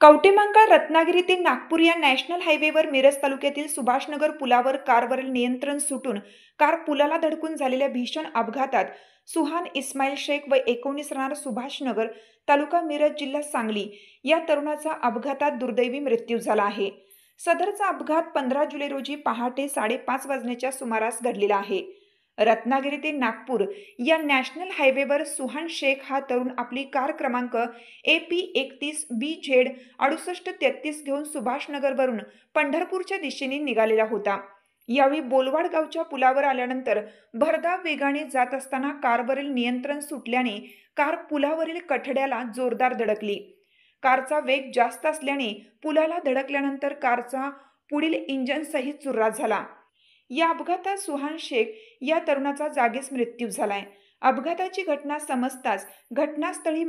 कवटेमंकाळ रत्नागिरी ते नागपूर या नॅशनल हायवेवर मिरज तालुक्यातील सुभाषनगर पुलावर कारवरील नियंत्रण सुटून कार पुलाला धडकून झालेल्या भीषण अपघातात सुहान इस्माईल शेख व 19 राहणार सुभाषनगर तालुका मिरज जिल्हा सांगली या तरुणाचा अपघातात दुर्दैवी मृत्यू झाला आहे। सदरचा अपघात 15 जुलै रोजी पहाटे 5:30 वाजण्याच्या सुमारास घडलेला आहे। रत्नागिरी ते नागपूर या नॅशनल हायवेवर सुहान शेख हा तरुण आपली कार क्रमांक AP31BZ 6833 घेऊन सुभाषनगरवरून पंढरपूरच्या दिशेने निघालेला होता। यावेळी बोलवाड गावच्या पुलावर आल्यानंतर भरधाव वेगाने जात असताना कारवरील नियंत्रण सुटल्याने कार पुलावरील कठड्याला जोरदार धडकली। कारचा वेग जास्त असल्याने पुलाला धडकल्यानंतर कारचा पुढील इंजिन सहित चुर्रा झाला। या अपघातात सुहान शेख या तरुणाचा जागीच मृत्यू झालाय। अपघाताची घटना समजताच घटनास्थळी